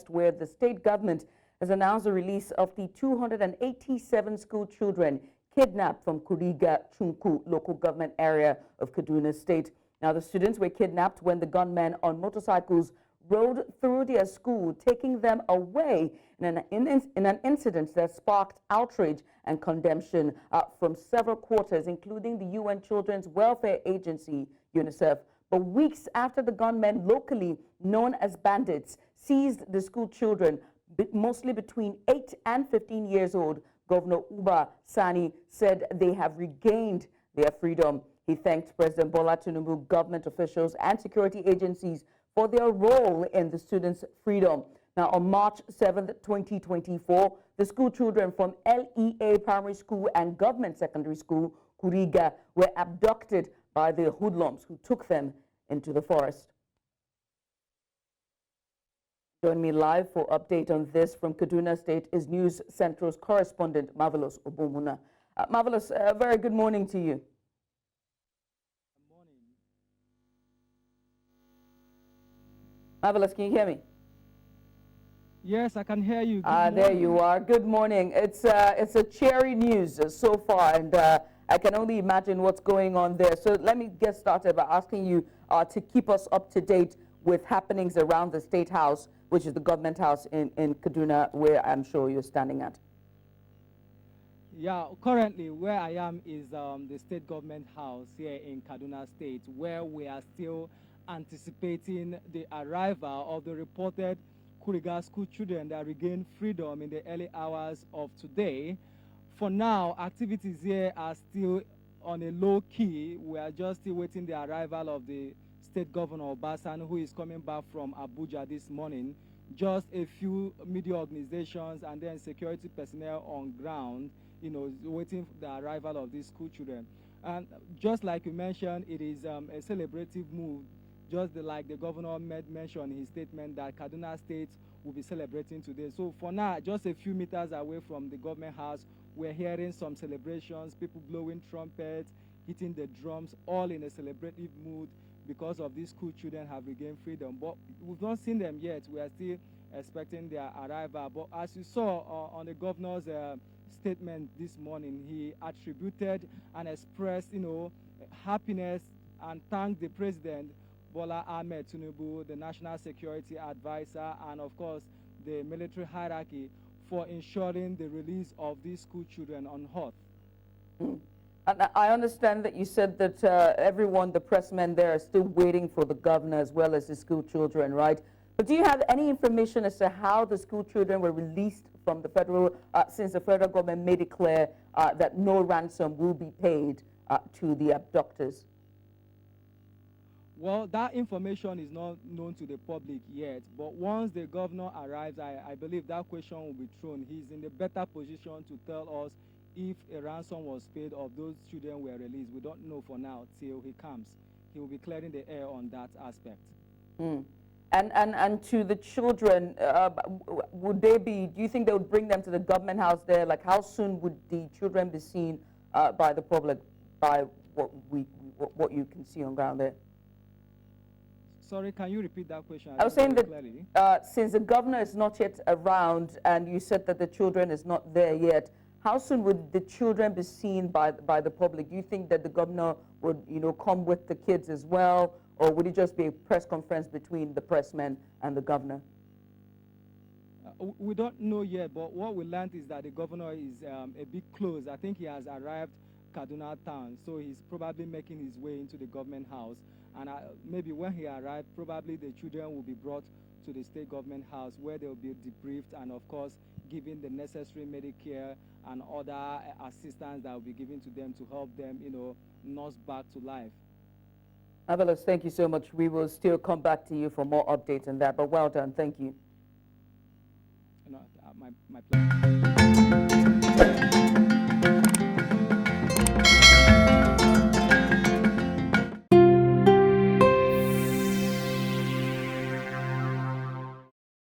where the state government has announced the release of the 287 school children kidnapped from Kuriga, Chikun Local Government Area of Kaduna State. Now, the students were kidnapped when the gunmen on motorcycles rode through their school, taking them away in an incident that sparked outrage and condemnation from several quarters, including the UN Children's Welfare Agency, UNICEF. But weeks after the gunmen, locally known as bandits, seized the school children, mostly between 8 and 15 years old, Governor Uba Sani said they have regained their freedom. He thanked President Bola Tinubu, government officials, and security agencies for their role in the students' freedom. Now, on March 7, 2024, the school children from LEA Primary School and Government Secondary School, Kuriga, were abducted by the hoodlums who took them into the forest. Join me live for update on this from Kaduna State is News Central's correspondent, Marvelous Obomanu. Marvelous, very good morning to you. Good morning. Marvelous, can you hear me? Yes, I can hear you. There you are. Good morning. It's a cheery news so far, and I can only imagine what's going on there. So let me get started by asking you to keep us up to date with happenings around the State House, which is the government house in Kaduna, where I'm sure you're standing at. Yeah, currently where I am is the state government house here in Kaduna State, where we are still anticipating the arrival of the reported Kuriga school children that regained freedom in the early hours of today. For now, activities here are still on a low key. We are just still waiting the arrival of the State Governor Uba Sani, who is coming back from Abuja this morning. Just a few media organizations and then security personnel on ground, waiting for the arrival of these school children. And just like you mentioned, it is a celebrative move, just like the governor mentioned in his statement that Kaduna State will be celebrating today. So for now, just a few meters away from the government house, we're hearing some celebrations, people blowing trumpets, hitting the drums, all in a celebrative mood, because of these school children have regained freedom. But we've not seen them yet. We are still expecting their arrival. But as you saw on the governor's statement this morning, he attributed and expressed, happiness and thanked the President Bola Tinubu, the National Security Advisor, and of course the military hierarchy for ensuring the release of these school children unhurt. And I understand that you said that everyone, the pressmen there, are still waiting for the governor as well as the school children, right? But do you have any information as to how the school children were released from the federal, since the federal government made it clear that no ransom will be paid to the abductors? Well, that information is not known to the public yet, but once the governor arrives, I believe that question will be thrown. He's in a better position to tell us if a ransom was paid or those children were released. We don't know for now till he comes. He will be clearing the air on that aspect. And to the children, would they be, do you think they would bring them to the government house there? Like, how soon would the children be seen by the public, by what you can see on ground there? Sorry, can you repeat that question? I was saying that since the governor is not yet around and you said that the children is not there yet, how soon would the children be seen by the public? Do you think that the governor would, come with the kids as well, or would it just be a press conference between the pressmen and the governor? We don't know yet, but what we learned is that the governor is a bit close. I think he has arrived Kaduna town, so he's probably making his way into the government house. And maybe when he arrived, probably the children will be brought to the state government house where they'll be debriefed and, of course, given the necessary Medicare and other assistance that will be given to them to help them, nurse back to life. Marvelous, thank you so much. We will still come back to you for more updates on that, but well done. Thank you. My pleasure.